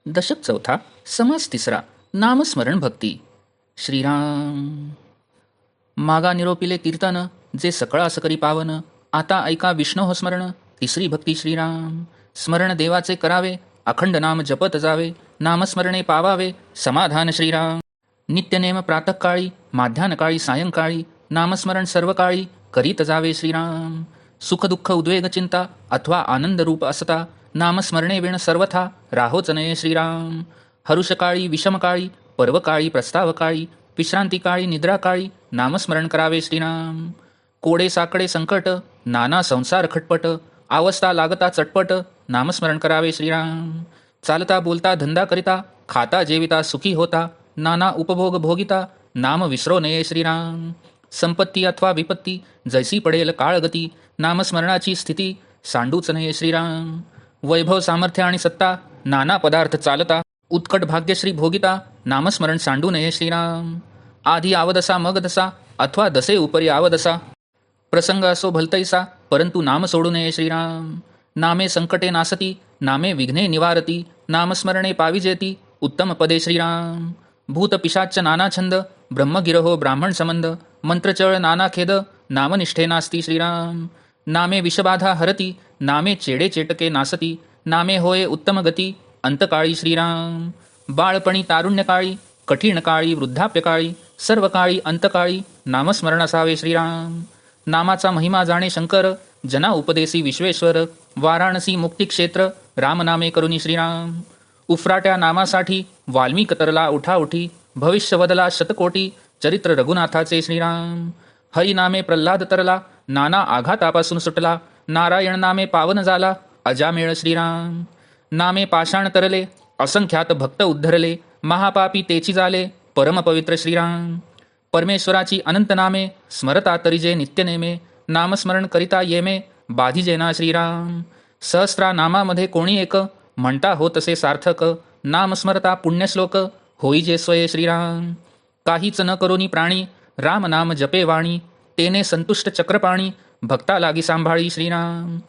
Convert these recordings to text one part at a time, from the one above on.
दशक चौथा, समास तिसरा, नामस्मरण भक्ती. श्रीराम. मागा निरोपिले कीर्तन, जे सकळास करी पावन. आता ऐका विष्णो स्मरण, तिसरी भक्ती. श्रीराम. स्मरण देवाचे करावे, अखंड नाम जपत जावे. नामस्मरणे पावावे समाधान. श्रीराम. नित्यनेम प्रातःकाळी, माध्यानकाळी, सायंकाळी. नामस्मरण सर्व काळी करीत जावे. श्रीराम. सुख दुःख उद्वेग चिंता अथवा आनंद रूप असता, नामस्मरणे वेण सर्वथा राहोच नये. श्रीराम. हरुषकाळी, विषमकाळी, पर्वकाळी, प्रस्तावकाळी, विश्रांतिकाळी, निद्राकाळी नामस्मरण करावे. श्रीराम. कोडे साकडे संकट, नाना संसार खटपट, अवस्था लागता चटपट, नामस्मरण करावे. श्रीराम. चालता बोलता धंदा करिता, खाता जेविता सुखी होता, नाना उपभोग भोगिता, नाम विसरो नये. श्रीराम. संपत्ती अथवा विपत्ती जैसी पडेल काळगती, नामस्मरणाची स्थिती सांडूच नये. श्रीराम. वैभव सामर्थ्य आणि सत्ता, नाना पदार्थ चालता, उत्कट भाग्यश्री भोगिता, नामस्मरण सांडू नये. श्रीराम. आधी आवदसा मग दसा, अथवा दसे उपरी आवदसा, प्रसंग असो भलतैसा, परंतु नाम सोडू नये. श्रीराम. नामे संकटे नासती, नामे विघ्ने निवारती, नामस्मरणे पाविजेती उत्तम पदे. श्रीराम. भूत पिशाच नाना छंद, ब्रह्मगिरहो ब्राह्मण संबंध, मंत्रचळ नाना खेद, नामनिष्ठे नास्ती. श्रीराम. नामे विषबाधा हरती, नामे चेडे चेटके नासती, नामे होय उत्तम गती अंतकाळी. श्रीराम. बाळपणी तारुण्यकाळी, कठीण काळी, वृद्धाप्यकाळी, सर्व काळी अंतकाळी नामस्मरण असावे. श्रीराम. नामाचा महिमा जाणे शंकर, जना उपदेसी विश्वेश्वर, वाराणसी मुक्तिक्षेत्र रामनामे करुनी. श्रीराम. उफराट्या नामासाठी वाल्मिक तरला उठाउठी, भविष्य वदला शतकोटी, चरित्र रघुनाथाचे. श्रीराम. हरिनामे प्रल्हाद तरला, नाना आघातापासून सुटला, नारायण नामे पावन झाला अजामेळ. श्रीराम. नामे पाषाण तरले, असंख्यात भक्त उद्धरले, महापापी तेची झाले परमपवित्र. श्रीराम. परमेश्वराची अनंत नामे, स्मरता तरी नित्यनेमे, नामस्मरण करिता येमे बाधिजेना. श्रीराम. सहस्रा नामामध्ये कोणी एक, म्हणता हो तसे सार्थक, नामस्मरता पुण्यश्लोक होई जे स्वये. श्रीराम. काहीच न करोनी प्राणी, राम नाम जपे वाणी, तेने संतुष्ट चक्रपाणी, भक्ता लागी सांभाळी. श्रीराम.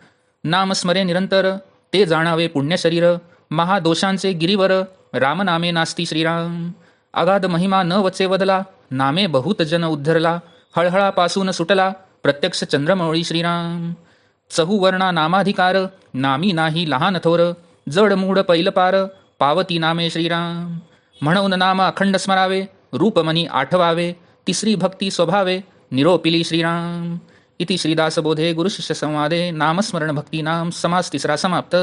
नामस्मरे निरंतर, ते जाणावे पुण्यशरीर, महादोषांचे गिरीवर रामनामे नास्ती. श्रीराम. अगाध महिमा न वचे वदला, नामे बहुत जन उद्धरला, हळहळापासून सुटला प्रत्यक्ष चंद्रमौळी. श्रीराम. चहुवर्णा नामाधिकार, नामी नाही लहान थोर, जड मूढ पैलपार, पावती नामे. श्रीराम. म्हणून नाम अखंड स्मरावे, रूपमनी आठवावे, तिसरी भक्ती स्वभावे निरोपिली. श्रीराम. इति श्रीदासबोधे गुरुशिष्य संवादे नामस्मरण भक्ती नाम समास तिसरा समाप्त.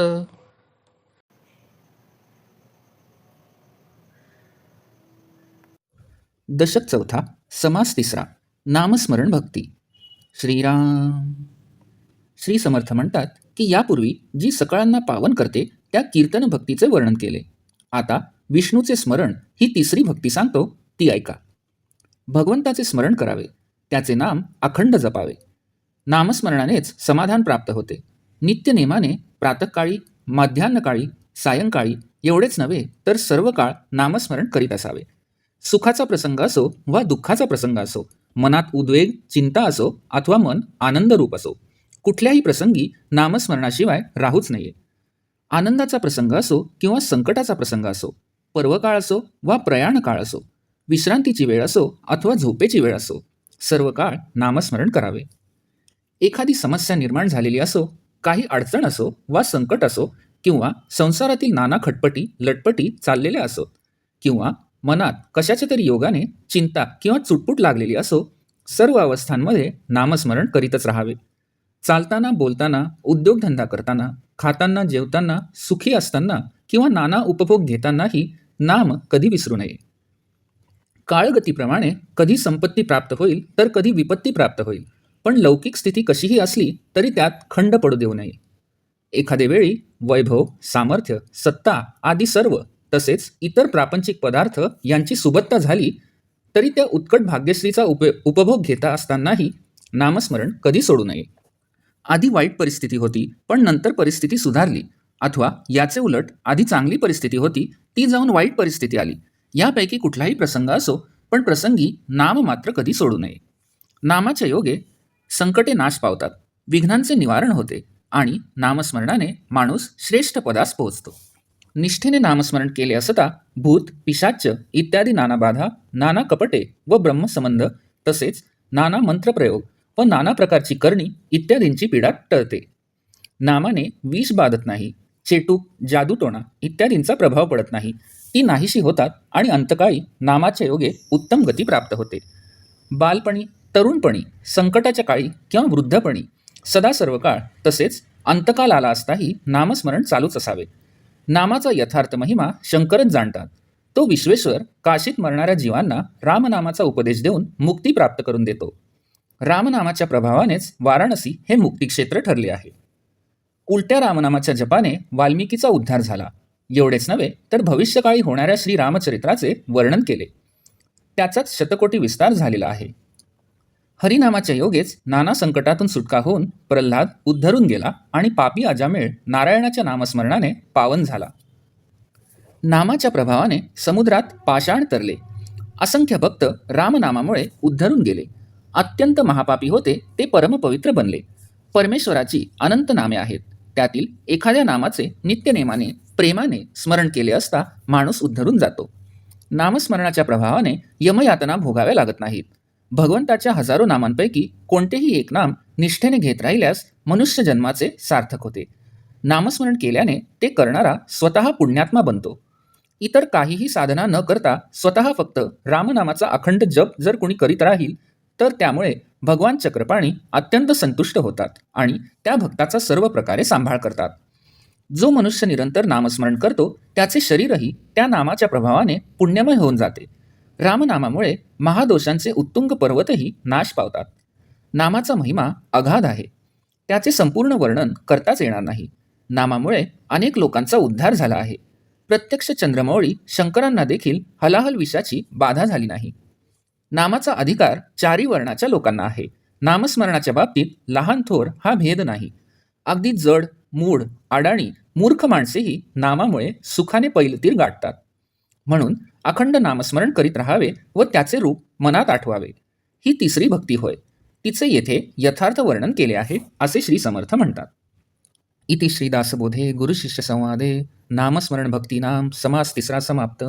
दशक चौथा, समास तिसरा, नामस्मरण भक्ती. श्रीराम. श्री समर्थ म्हणतात की यापूर्वी जी सकाळांना पावन करते त्या कीर्तन भक्तीचे वर्णन केले. आता विष्णूचे स्मरण ही तिसरी भक्ती सांगतो, ती ऐका. भगवंताचे स्मरण करावे, त्याचे नाम अखंड जपावे. नामस्मरणानेच समाधान प्राप्त होते. नित्यनेमाने प्रातःकाळी, माध्यान्हकाळी, सायंकाळी एवढेच नव्हे तर सर्व काळ नामस्मरण करीत असावे. सुखाचा प्रसंग असो वा दुःखाचा प्रसंग असो, मनात उद्वेग चिंता असो अथवा मन आनंदरूप असो, कुठल्याही प्रसंगी नामस्मरणाशिवाय राहूच नये. आनंदाचा प्रसंग असो किंवा संकटाचा प्रसंग असो, पर्वकाळ असो वा प्रयाण काळ असो, विश्रांतीची वेळ असो अथवा झोपेची वेळ असो, सर्व काळ नामस्मरण करावे. एखादी समस्या निर्माण झालेली असो, काही अडचण असो वा संकट असो, किंवा संसारातील नाना खटपटी लटपटी चाललेल्या असो, किंवा मनात कशाच्या तरी योगाने चिंता किंवा चुटपुट लागलेली असो, सर्व अवस्थांमध्ये नामस्मरण करीतच राहावे. चालताना बोलताना, उद्योगधंदा करताना, खाताना जेवताना, सुखी असताना किंवा नाना उपभोग घेतानाही नाम कधी विसरू नये. काळगतीप्रमाणे कधी संपत्ती प्राप्त होईल तर कधी विपत्ती प्राप्त होईल, पण लौकिक स्थिती कशीही असली तरी त्यात खंड पडू देऊ नये. एखादे वेळी वैभव, सामर्थ्य, सत्ता आदी सर्व तसेच इतर प्रापंचिक पदार्थ यांची सुबत्ता झाली तरी त्या उत्कट भाग्यश्रीचा उपभोग घेता असतानाही नामस्मरण कधी सोडू नये. आधी वाईट परिस्थिती होती पण नंतर परिस्थिती सुधारली, अथवा याचे उलट आधी चांगली परिस्थिती होती ती जाऊन वाईट परिस्थिती आली, यापैकी कुठलाही प्रसंग असो, पण प्रसंगी नाम मात्र कधी सोडू नये. नामाच्या योगे संकटे नाश पावतात, विघ्नांचे निवारण होते आणि नामस्मरणाने माणूस श्रेष्ठ पदास पोहोचतो. निष्ठेने नामस्मरण केले असता भूत पिशाच्च इत्यादी नाना बाधा, नाना कपटे व ब्रह्मसंबंध, तसेच नाना मंत्रप्रयोग व नाना प्रकारची करणी इत्यादींची पीडा टळते. नामाने विष बाधत नाही, चेटूक जादूटोणा इत्यादींचा प्रभाव पडत नाही, ती नाहीशी होतात आणि अंतकाळी नामाच्या योगे उत्तम गती प्राप्त होते. बालपणी, तरुणपणी, संकटाच्या काळी किंवा वृद्धपणी, सदा सर्व काळ, तसेच अंतकाल आला असताही नामस्मरण चालूच असावे. नामाचा यथार्थ महिमा शंकरच जाणतात. तो विश्वेश्वर काशीत मरणाऱ्या जीवांना रामनामाचा उपदेश देऊन मुक्ती प्राप्त करून देतो. रामनामाच्या प्रभावानेच वाराणसी हे मुक्तिक्षेत्र ठरले आहे. उलट्या रामनामाच्या जपाने वाल्मिकीचा उद्धार झाला. एवढेच नव्हे तर भविष्यकाळी होणाऱ्या श्रीरामचरित्राचे वर्णन केले. त्याचाच शतकोटी विस्तार झालेला आहे. हरिनामाच्या योगेच नाना संकटातून सुटका होऊन प्रल्हाद उद्धरून गेला आणि पापी अजामेळ नारायणाच्या नामस्मरणाने पावन झाला. नामाच्या प्रभावाने समुद्रात पाषाण तरले. असंख्य भक्त रामनामामुळे उद्धरून गेले. अत्यंत महापापी होते ते परमपवित्र बनले. परमेश्वराची अनंत नामे आहेत. त्यातील एखाद्या नामाचे नित्यनेमाने प्रेमाने स्मरण केले असता माणूस उद्धरून जातो. नामस्मरणाच्या प्रभावाने यमयातना भोगाव्या लागत नाहीत. भगवंताच्या हजारो नामांपैकी कोणतेही एक नाम निष्ठेने घेत राहिल्यास मनुष्य जन्माचे सार्थक होते. नामस्मरण केल्याने ते करणारा स्वतः पुण्यात्मा बनतो. इतर काहीही साधना न करता स्वतः फक्त रामनामाचा अखंड जप जर कोणी करीत राहील तर त्यामुळे भगवान चक्रपाणी अत्यंत संतुष्ट होतात आणि त्या भक्ताचा सर्व प्रकारे सांभाळ करतात. जो मनुष्य निरंतर नामस्मरण करतो त्याचे शरीरही त्या नामाच्या प्रभावाने पुण्यमय होऊन जाते. रामनामामुळे महादोषांचे उत्तुंग पर्वतही नाश पावतात. नामाचा महिमा अगाध आहे. त्याचे संपूर्ण वर्णन करताच येणार नाही. नामामुळे अनेक लोकांचा उद्धार झाला आहे. प्रत्यक्ष चंद्रमौळी शंकरांना देखील हलाहल विषाची बाधा झाली नाही. नामाचा अधिकार चारी वर्णाच्या लोकांना आहे. नामस्मरणाच्या बाबतीत लहान थोर हा भेद नाही. अगदी जड, मूढ, अडाणी, मूर्ख माणसेही नामामुळे सुखाने पैलतीर गाठतात. म्हणून अखंड नामस्मरण करीत राहावे व त्याचे रूप मनात आठवावे. ही तिसरी भक्ती होय. तिचे येथे यथार्थ वर्णन केले आहे असे श्री समर्थ म्हणतात. इति श्रीदासबोधे गुरुशिष्य संवादे नामस्मरण भक्तीनाम समास तिसरा समाप्त.